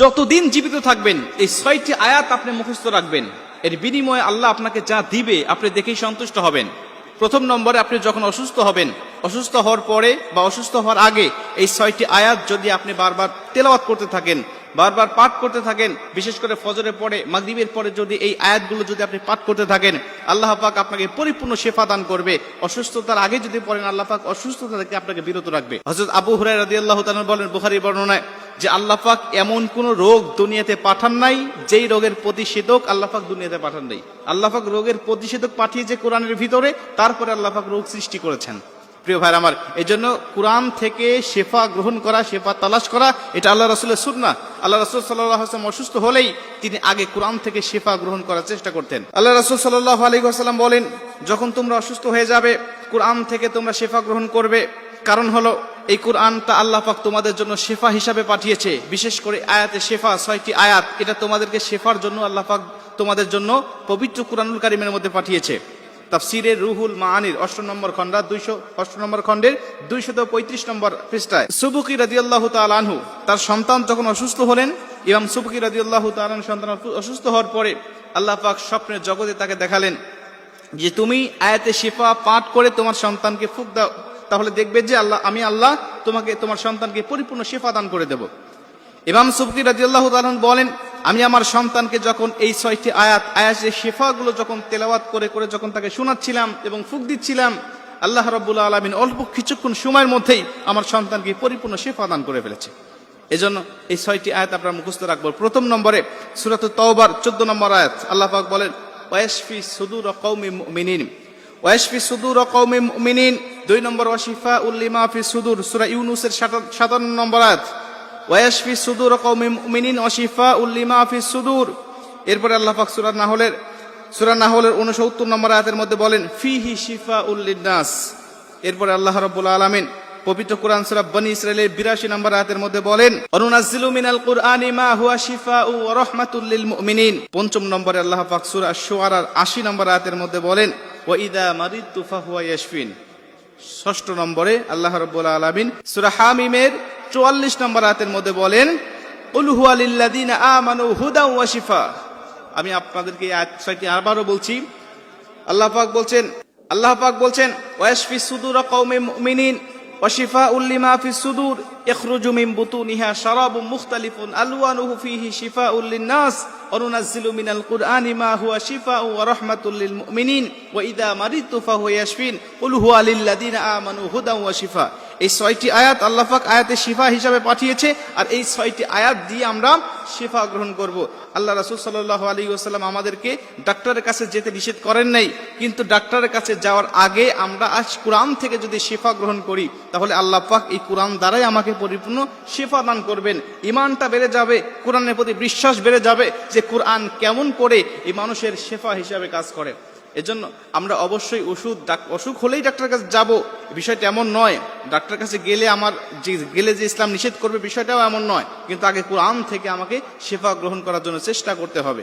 যতদিন জীবিত থাকবেন এই ৬টি আয়াত আপনি মুখস্থ রাখবেন। এর বিনিময়ে আল্লাহ আপনাকে যা দিবে আপনি দেখেই সন্তুষ্ট হবেন। প্রথম নম্বরে আপনি যখন অসুস্থ হবেন, অসুস্থ হওয়ার পরে বা অসুস্থ হওয়ার আগে এই ৬টি আয়াত যদি আপনি বারবার তেলাওয়াত করতে থাকেন, বারবার পাঠ করতে থাকেন, বিশেষ করে ফজরের পরে, মাগরিবের পরে যদি এই আয়াতগুলো যদি আপনি পাঠ করতে থাকেন, আল্লাহ পাক আপনাকে পরিপূর্ণ শেফা দান করবে। অসুস্থতার আগে যদি পড়েন, আল্লাহ পাক অসুস্থতা থেকে আপনাকে বিরত রাখবে। হযরত আবু হুরায়রা রাদিয়াল্লাহু তাআলা বলেন বুখারী বর্ণনায় যে আল্লাহ পাক এমন কোন রোগ দুনিয়াতে পাঠান নাই যেই রোগের প্রতিষেধক আল্লাহ পাক দুনিয়াতে পাঠান নাই। আল্লাহ পাক রোগের প্রতিষেধক পাঠিয়েছে কোরআনের ভিতরে, তারপরে আল্লাহ পাক রোগ সৃষ্টি করেছেন। প্রিয় ভাই আমার, এই জন্য কোরআন থেকে শেফা গ্রহণ করা, শেফা তালাশ করা, এটা আল্লাহ রাসূলের সুন্নাহ। আল্লাহ রাসূল সাল্লাল্লাহু আলাইহি ওয়াসাল্লাম অসুস্থ হলেই তিনি আগে কোরআন থেকে শেফা গ্রহণ করার চেষ্টা করতেন। আল্লাহ রাসূল সাল্লাল্লাহু আলাইহি ওয়াসাল্লাম বলেন, যখন তোমরা অসুস্থ হয়ে যাবে কোরআন থেকে তোমরা শেফা গ্রহণ করবে। কারণ হলো এই কোরআনটা আল্লাহ পাক তোমাদের জন্য শেফা হিসাবে পাঠিয়েছে। বিশেষ করে আয়াতে শেফা, ৬টি আয়াত, এটা তোমাদেরকে শেফার জন্য আল্লাহ পাক তোমাদের জন্য পবিত্র কুরআনুল কারীমের মধ্যে পাঠিয়েছে। তাফসীরের রুহুল মাআনির ৮ নম্বর খণ্ডের ২৩৫ নম্বর পৃষ্ঠায় সুবুকি রাদিয়াল্লাহু তাআলা আনহু তার সন্তান যখন অসুস্থ হলেন, ইমাম সুবুকি রাদিয়াল্লাহু তাআলা আনহু সন্তান অসুস্থ হওয়ার পরে আল্লাহ পাক স্বপ্নের জগতে তাকে দেখালেন যে তুমি আয়াতে শিফা পাঠ করে তোমার সন্তানকে ফুঁক দাও, তাহলে দেখবে যে আমি আল্লাহ তোমাকে তোমার সন্তানকে পরিপূর্ণ শিফা দান করে দেব। ইমাম সুবকি রাদিয়াল্লাহু তাআলা বলেন, আমি আমার সন্তানকে যখন এই ৬টি আয়াতের শিফাগুলো যখন তেলাওয়াত করে করে যখন তাকে শোনাচ্ছিলাম এবং ফুঁক দিচ্ছিলাম, আল্লাহ রাব্বুল আলামিন অল্প কিছুক্ষণ সময়ের মধ্যেই আমার সন্তানকে পরিপূর্ণ শিফা দান করে ফেলেছে। এজন্য এই ৬টি আয়াত আপনারা মুখস্থ রাখবো। প্রথম নম্বরে সূরাতুত তাওবার ১৪ নম্বর আয়াত, আল্লাহ পাক বলেন ওয়াশফি সুদুর কওমি মুমিনিন, ওয়াশফি সুদুর কওমি মুমিনিন। ২ নম্বর ওয়াশিফাউল লিমা ফি সুদুর, সূরা ইউনূসের ৫৭ নম্বর আয়াত, ওয়াশফি সুদুর কওমি মুমিনিন ওয়াশিফাউল লিমা ফি সুদুর। এরপরে আল্লাহ পাক সূরা নাহলের ৬৯ নম্বর আয়াতের মধ্যে বলেন ফিহি শিফাউল লিন্নাস। এরপরে আল্লাহ রাব্বুল আলামিন পবিত্র কোরআন সূরা বনী ইসরাঈলের ৮২ নম্বর আয়াতের মধ্যে বলেন অনুনাজ্জিলু মিনাল কুরআনি মা হুয়া শিফাউ ওয়া রাহমাতুল লিল মুমিনিন। ৫ম নম্বরে আল্লাহ পাক সূরা আশ-শুআরার ৮০ নম্বর আয়াতের মধ্যে বলেন ওয়া ইযা মারিদতু ফাহুয়া ইয়াশফিন। ৬ষ্ঠ নম্বরে আল্লাহ রাব্বুল আলামিন সূরা হামিমের ৪৪ নম্বর আয়াতের মধ্যে বলেন কুল হুয়া লিল্লাযিনা আমানু হুদাও ওয়া শিফা। আমি আপনাদেরকে এই আয়াত ৬টি আবারও বলছি। আল্লাহ পাক বলছেন ওয়াশফি সুদুর কওমি মুমিনিন ওয়াশিফাউল লিমা ফিস সুদুর ইখরুজু মিন বুতুনিহা শারাবুম মুখতালিফুন আলওয়ানুহু ফিহি শিফাউল লিন্নাস ওয়া নুনাজ্জিলু মিনাল কুরআনি মা হুয়া শিফাউ ওয়া রাহমাতুল লিল মুমিনিন ওয়া ইযা মারিদতু ফাহুয়া ইয়াশফিন কুল হুয়া লিল্লাযিনা আমানু হুদাও ওয়া শিফা। এই ৬টি আয়াত আল্লাহ পাক আয়াতে শিফা হিসাবে পাঠিয়েছে, আর এই ৬টি আয়াত দিয়ে আমরা শিফা গ্রহণ করব। আল্লাহ রাসূল সাল্লাল্লাহু আলাইহি ওয়াসাল্লাম আমাদেরকে ডাক্তারের কাছে যেতে নিষেধ করেন নাই, কিন্তু ডাক্তারের কাছে যাওয়ার আগে আমরা আজ কোরআন থেকে যদি শিফা গ্রহণ করি তাহলে আল্লাহ পাক এই কোরআন দ্বারাই আমাকে পরিপূর্ণ শিফা দান করবেন। ঈমানটা বেড়ে যাবে, কোরআনের প্রতি বিশ্বাস বেড়ে যাবে যে কোরআন কেমন করে এই মানুষের শিফা হিসাবে কাজ করে। এজন্য আমরা অবশ্যই অসুখ হলেই ডাক্তারের কাছে যাব, বিষয়টা এমন নয়। ডাক্তারের কাছে গেলে যে ইসলাম নিষেধ করবে বিষয়টাও এমন নয়, কিন্তু আগে কোরআন থেকে আমাকে শিফা গ্রহণ করার জন্য চেষ্টা করতে হবে।